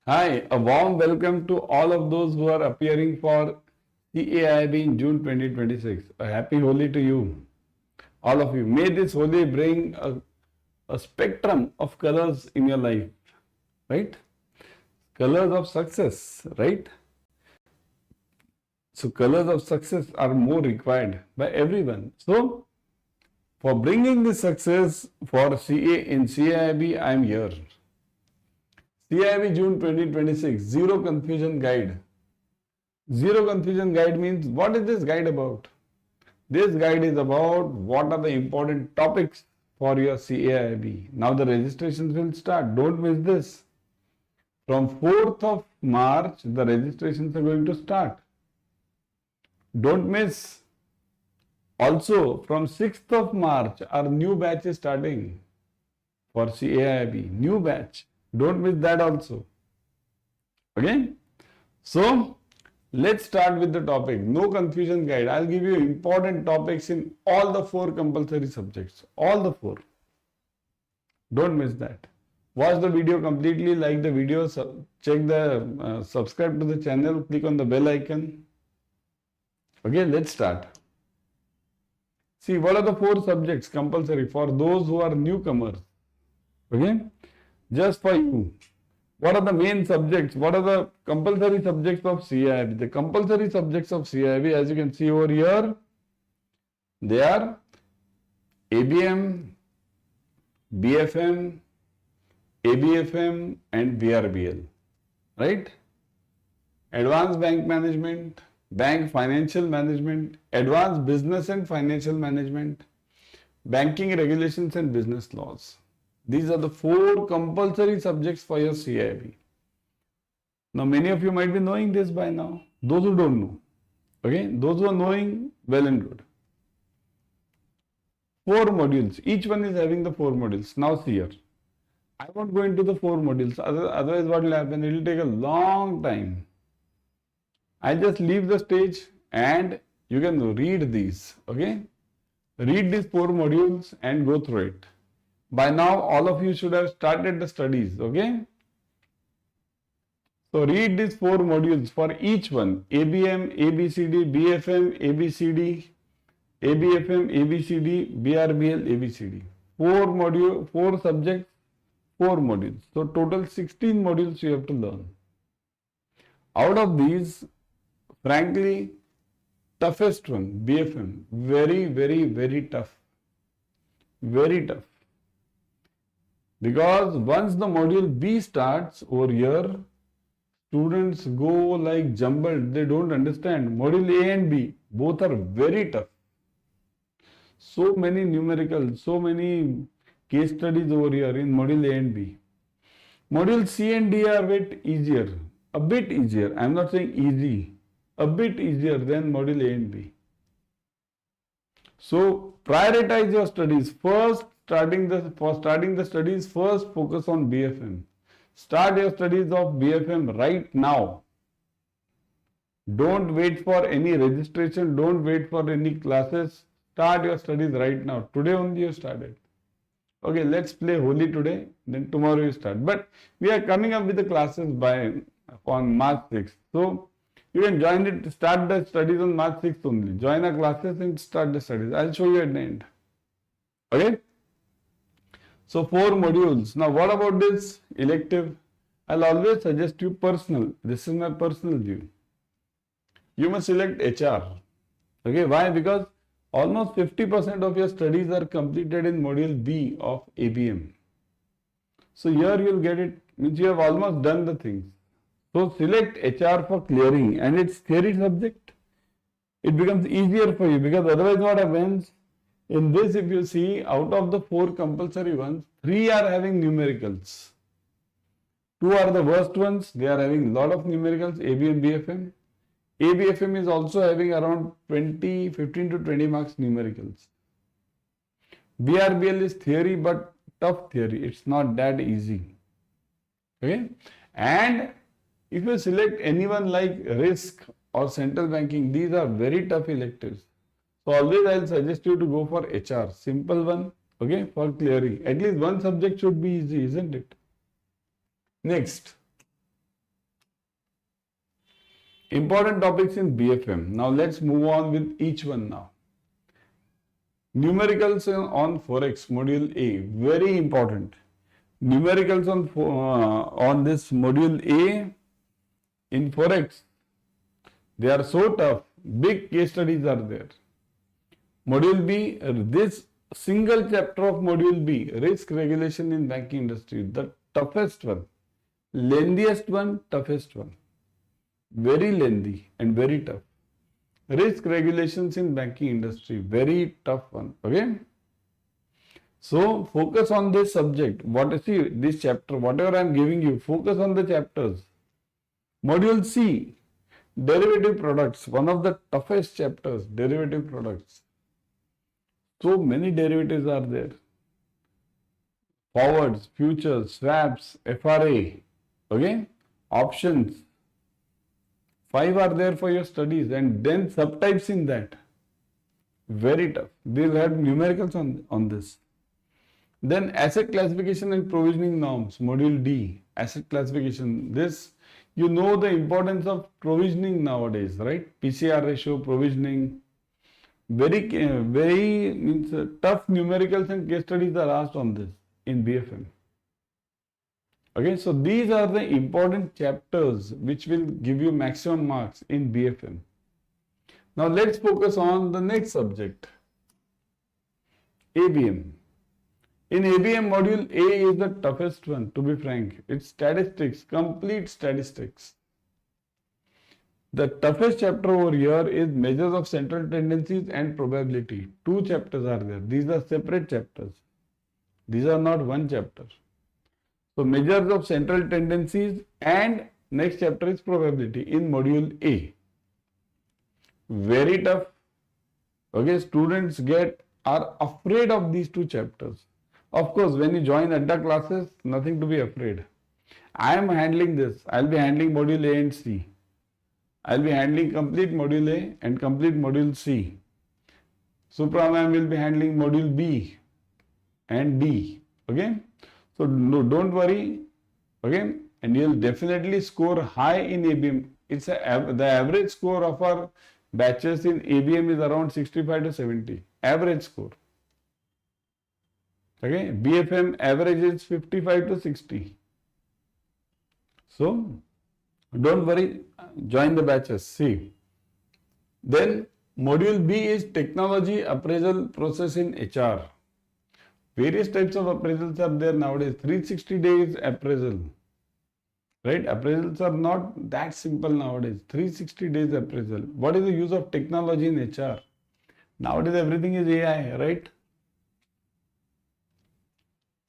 Hi, a warm welcome to all of those who are appearing for CAIIB in June 2026. A happy Holi to you, all of you. May this Holi bring a spectrum of colors in your life, right? Colors of success, right? So, colors of success are more required by everyone. So, for bringing this success for CA in CAIIB, I am here. CAIIB June 2026, Zero Confusion Guide. Zero Confusion Guide means, what is this guide about? This guide is about what are the important topics for your CAIIB. Now the registrations will start. Don't miss this. From 4th of March, the registrations are going to start. Don't miss. Also, from 6th of March, our new batch is starting for CAIIB. New batch. Don't miss that also. Okay? So, let's start with the topic. No confusion guide. I'll give you important topics in all the 4 compulsory subjects. All the 4. Don't miss that. Watch the video completely, like the video, check the, subscribe to the channel, click on the bell icon. Okay, let's start. See, what are the 4 subjects compulsory for those who are newcomers? Okay? Just for you. What are the main subjects? What are the compulsory subjects of CAIIB? The compulsory subjects of CAIIB, as you can see over here, they are ABM, BFM, ABFM and BRBL. Right? Advanced Bank Management, Bank Financial Management, Advanced Business and Financial Management, Banking Regulations and Business Laws. These are the 4 compulsory subjects for your CAIIB. Now, many of you might be knowing this by now. Those who don't know. Okay? Those who are knowing, well and good. 4 modules. Each one is having the 4 modules. Now, see here. I won't go into the 4 modules. Otherwise, what will happen? It will take a long time. I'll just leave the stage and you can read these. Okay? Read these 4 modules and go through it. By now, all of you should have started the studies, okay? So, read these 4 modules for each one. ABM, ABCD, BFM, ABCD, ABFM, ABCD, BRBL, ABCD. 4 subjects, 4 modules. So, total 16 modules you have to learn. Out of these, frankly, toughest one, BFM, very tough. Very tough. Because once the module B starts over here, students go like jumbled. They don't understand. Module A and B, both are very tough. So many numericals, so many case studies over here in module A and B. Module C and D are a bit easier. I'm not saying easy, a bit easier than module A and B. So prioritize your studies. First, starting the studies, first focus on BFM. Start your studies of BFM right now. Don't wait for any registration. Don't wait for any classes. Start your studies right now. Today only you started. Okay, let's play Holi today. Then tomorrow you start. But we are coming up with the classes on March 6th. So you can join it, start the studies on March 6th only. Join our classes and start the studies. I'll show you at the end. Okay? So 4 modules. Now what about this elective? I'll always suggest you personal. This is my personal view. You must select HR. Okay? Why? Because almost 50% of your studies are completed in module B of ABM. So here you'll get it, means you have almost done the things. So select HR for clearing, and it's theory subject. It becomes easier for you, because otherwise what happens? In this, if you see, out of the 4 compulsory ones, 3 are having numericals. 2 are the worst ones. They are having a lot of numericals, AB and BFM. ABFM is also having around 15 to 20 marks numericals. BRBL is theory, but tough theory. It's not that easy. Okay? And if you select anyone like risk or central banking, these are very tough electives. So always I'll suggest you to go for HR, simple one, okay, for clearing. At least one subject should be easy, isn't it? Next, Important topics in BFM. Now let's move on with each one now. Numericals on Forex, Module A, very important. Numericals on this Module A in Forex, they are so tough. Big case studies are there. Module B, this single chapter of Module B, risk regulation in banking industry, the toughest one, lengthiest one, toughest one. Very lengthy and very tough. Risk regulations in banking industry, very tough one. Okay. So focus on this subject. This chapter, whatever I am giving you, focus on the chapters. Module C, derivative products, one of the toughest chapters, derivative products. So many derivatives are there. Forwards, futures, swaps, FRA, okay, options. 5 are there for your studies, and then subtypes in that. Very tough. They'll have numericals on this. Then asset classification and provisioning norms, Module D, asset classification. This, you know the importance of provisioning nowadays, right? PCR ratio, provisioning. Very tough numericals and case studies are asked on this in BFM. Okay, so these are the important chapters which will give you maximum marks in BFM. Now let's focus on the next subject, ABM. In ABM, Module A is the toughest one, to be frank. It's statistics, complete statistics. The toughest chapter over here is measures of central tendencies and probability. 2 chapters are there. These are separate chapters. These are not one chapter. So measures of central tendencies and next chapter is probability in Module A. Very tough. Okay, students are afraid of these 2 chapters. Of course, when you join Adda classes, nothing to be afraid. I am handling this. I will be handling Module A and C. I will be handling complete Module A and complete Module C. Supra ma'am will be handling Module B and D. Okay. So no, don't worry. Okay. And you'll definitely score high in ABM. The average score of our batches in ABM is around 65 to 70. Average score. Okay. BFM average is 55 to 60. So don't worry, join the batches. See. Then Module B is technology appraisal process in HR. Various types of appraisals are there nowadays. 360 days appraisal. Right? Appraisals are not that simple nowadays. 360 days appraisal. What is the use of technology in HR? Nowadays everything is AI, right?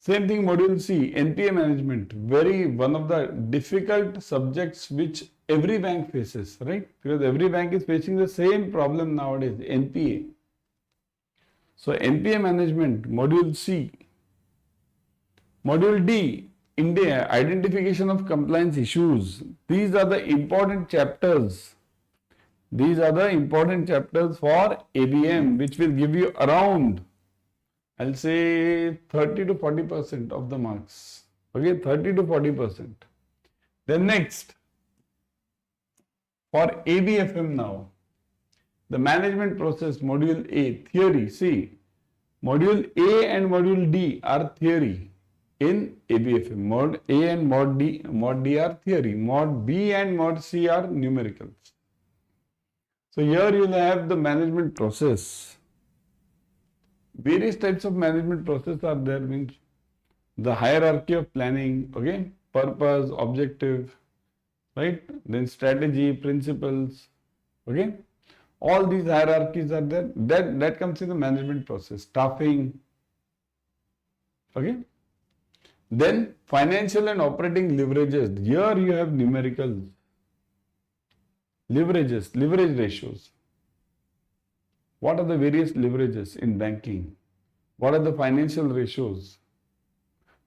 Same thing Module C, NPA management. One of the difficult subjects which every bank faces, right? Because every bank is facing the same problem nowadays, NPA. So NPA management, Module C. Module D, India, identification of compliance issues. These are the important chapters. These are the important chapters for ABM, which will give you around, I'll say 30 to 40% of the marks. Okay, 30 to 40%. Then next, for ABFM now, the management process, Module A, theory. See, Module A and Module D are theory in ABFM. Mod A and Mod D are theory. Mod B and Mod C are numericals. So here you will have the management process. Various types of management process are there, means the hierarchy of planning, okay, purpose, objective, right, then strategy, principles, okay. All these hierarchies are there. That comes in the management process. Staffing. Okay. Then financial and operating leverages. Here you have numericals. Leverages, leverage ratios. What are the various leverages in banking? What are the financial ratios?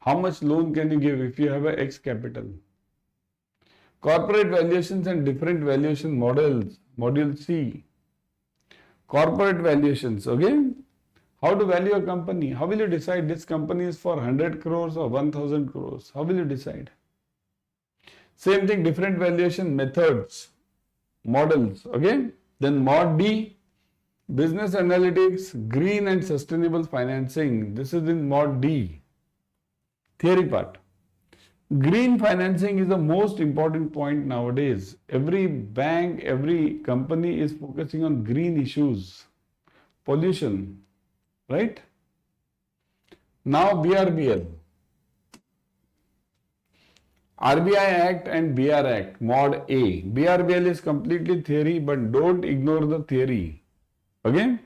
How much loan can you give if you have a X capital? Corporate valuations and different valuation models. Module C. Corporate valuations, okay? How to value a company? How will you decide this company is for 100 crores or 1000 crores? How will you decide? Same thing, different valuation methods. models. Okay. Then mod D, business analytics, green and sustainable financing. This is in mod D, theory part. Green financing is the most important point nowadays. Every bank, every company is focusing on green issues, pollution, right? Now BRBL, RBI Act and BR Act, mod A. BRBL is completely theory, but don't ignore the theory. Okay?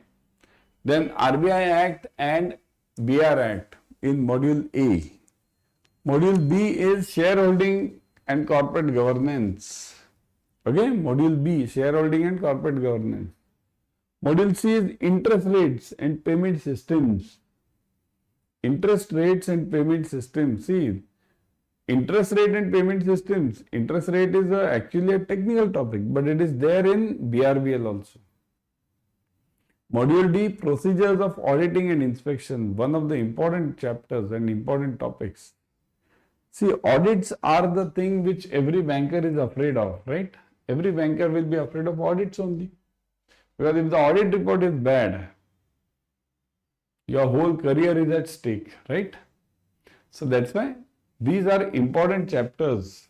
Then RBI Act and BR Act in module A. Module B is shareholding and corporate governance. Okay, module B, shareholding and corporate governance. Module C is interest rates and payment systems. Interest rates and payment systems. See, interest rate and payment systems. Interest rate is actually a technical topic, but it is there in BRBL also. Module D, procedures of auditing and inspection. One of the important chapters and important topics. See, audits are the thing which every banker is afraid of, right? Every banker will be afraid of audits only. Because if the audit report is bad, your whole career is at stake, right? So that's why these are important chapters.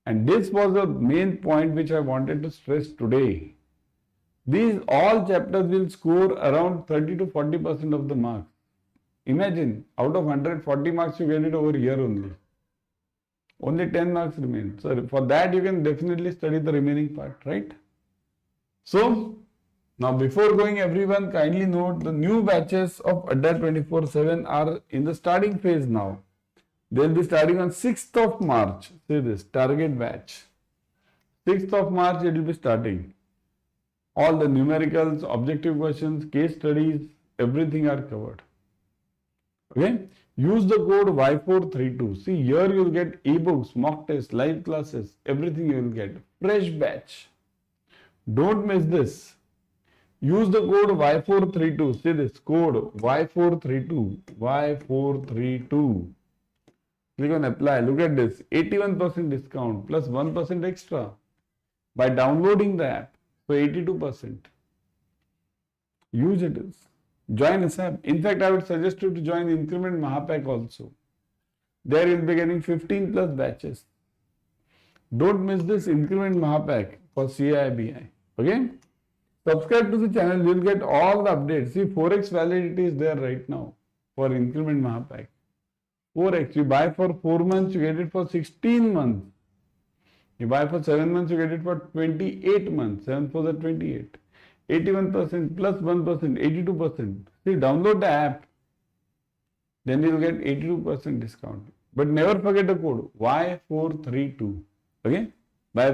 And this was the main point which I wanted to stress today. These all chapters will score around 30 to 40% of the marks. Imagine, out of 140 marks, you get it over here only. Only 10 marks remain. So for that, you can definitely study the remaining part, right? So, now before going, everyone kindly note the new batches of Adda 24/7 are in the starting phase now. They will be starting on 6th of March. See this, target batch. 6th of March, it will be starting. All the numericals, objective questions, case studies, everything are covered. Okay, use the code Y432. See, here you will get ebooks, mock tests, live classes, everything you will get. Fresh batch. Don't miss this. Use the code Y432. See this code Y432. Y432. Click on apply. Look at this. 81% discount plus 1% extra by downloading the app. So 82%. Use it. Join this app. In fact, I would suggest you to join Increment Mahapack also. There you will be getting 15 plus batches. Don't miss this Increment Mahapack for CAIIB. Okay? Subscribe to the channel. You will get all the updates. See, 4x validity is there right now for Increment Mahapack. 4x. You buy for 4 months, you get it for 16 months. You buy for 7 months, you get it for 28 months. 7 for the 28. 81% plus 1%, 82%. See, download the app. Then you will get 82% discount. But never forget the code Y432. Okay? Bye.